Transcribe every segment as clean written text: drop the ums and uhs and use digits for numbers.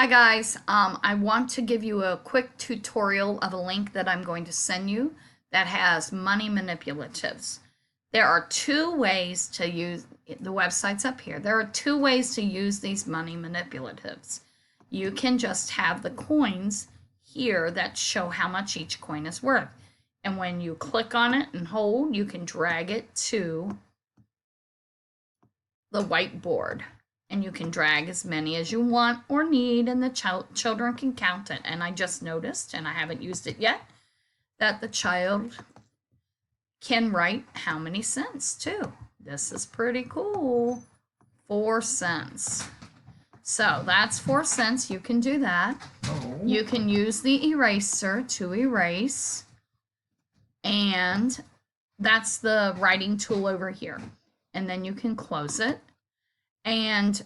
Hi guys, I want to give you a quick tutorial of a link that I'm going to send you that has money manipulatives. There are two ways to use, the website's up here, there are two ways to use these money manipulatives. You can just have the coins here that show how much each coin is worth. And when you click on it and hold, you can drag it to the whiteboard. And you can drag as many as you want or need, and the children can count it. And I just noticed, and I haven't used it yet, that the child can write how many cents too. This is pretty cool. 4 cents. So that's 4 cents. You can do that. You can use the eraser to erase. And that's the writing tool over here. And then you can close it. And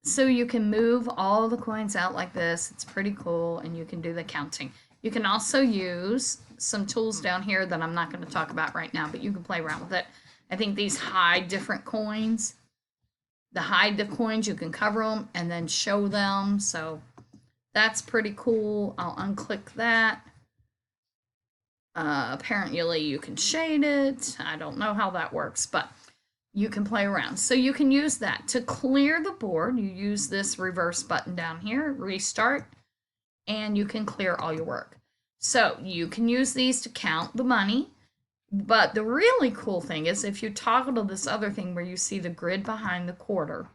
so you can move all the coins out like this. It's pretty cool, and you can do the counting. You can also use some tools down here that I'm not going to talk about right now, but you can play around with it. I think these hide different coins. To hide the coins, you can cover them and then show them. So that's pretty cool. I'll unclick that. Apparently you can shade it. I don't know how that works, but you can play around. So you can use that. To clear the board, you use this reverse button down here, restart, and you can clear all your work. So you can use these to count the money, but the really cool thing is if you toggle to this other thing where you see the grid behind the quarter,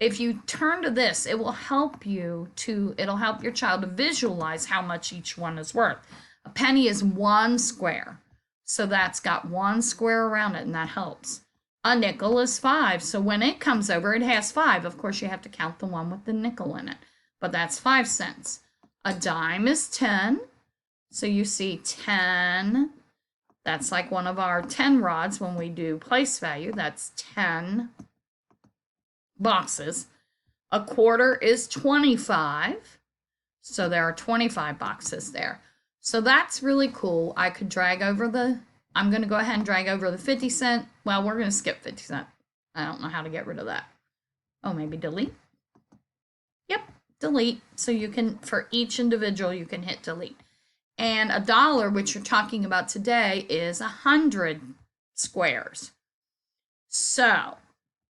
if you turn to this, it will help you to, it'll help your child to visualize how much each one is worth. A penny is 1 square. So that's got 1 square around it, and that helps. A nickel is 5. So when it comes over, it has 5. Of course, you have to count the one with the nickel in it. But that's 5 cents. A dime is 10. So you see 10. That's like one of our 10 rods when we do place value. That's 10 boxes. A quarter is 25. So there are 25 boxes there. So that's really cool. I could drag over the, I'm going to go ahead and drag over the 50 cent. Well, we're going to skip 50 cent. I don't know how to get rid of that. Oh, maybe delete. Yep, delete. So you can, for each individual, you can hit delete. And a dollar, which you're talking about today, is 100 squares. So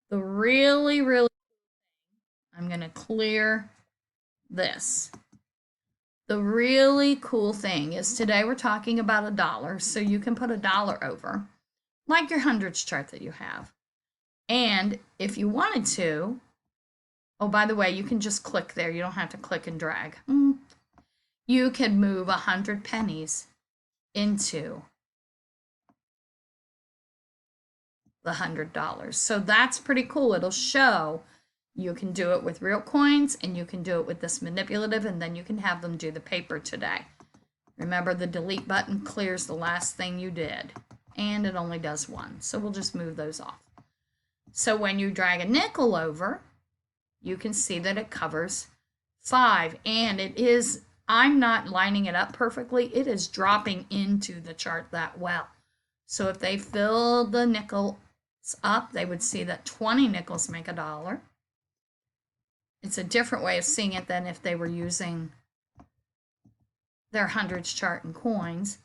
the really, I'm going to clear this. The really cool thing is today we're talking about a dollar, so you can put a dollar over, like your hundreds chart that you have. And if you wanted to, oh, by the way, you can just click there. You don't have to click and drag. You can move 100 pennies into the $100. So that's pretty cool. It'll show you can do it with real coins, and you can do it with this manipulative, and then you can have them do the paper today. Remember, the delete button clears the last thing you did, and it only does one. So we'll just move those off. So when you drag a nickel over, you can see that it covers 5, and it is, I'm not lining it up perfectly. It is dropping into the chart that well. So if they fill the nickels up, they would see that 20 nickels make a dollar. It's a different way of seeing it than if they were using their hundreds chart and coins.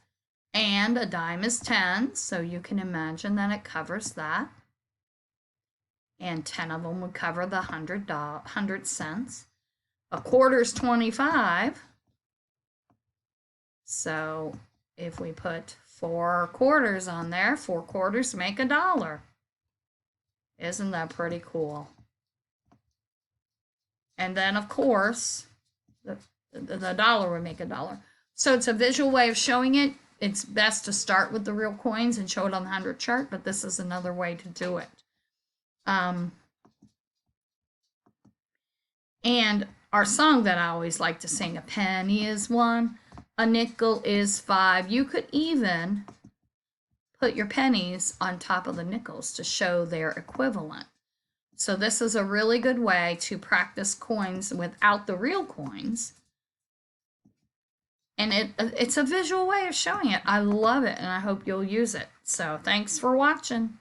And a dime is 10, so you can imagine that it covers that. And 10 of them would cover the 100 cents. A quarter is 25. So if we put 4 quarters on there, 4 quarters make a dollar. Isn't that pretty cool? And then, of course, the dollar would make a dollar. So it's a visual way of showing it. It's best to start with the real coins and show it on the 100 chart, but this is another way to do it. And our song that I always like to sing, a penny is 1, a nickel is 5. You could even put your pennies on top of the nickels to show their equivalent. So this is a really good way to practice coins without the real coins. And it's a visual way of showing it. I love it, and I hope you'll use it. So thanks for watching.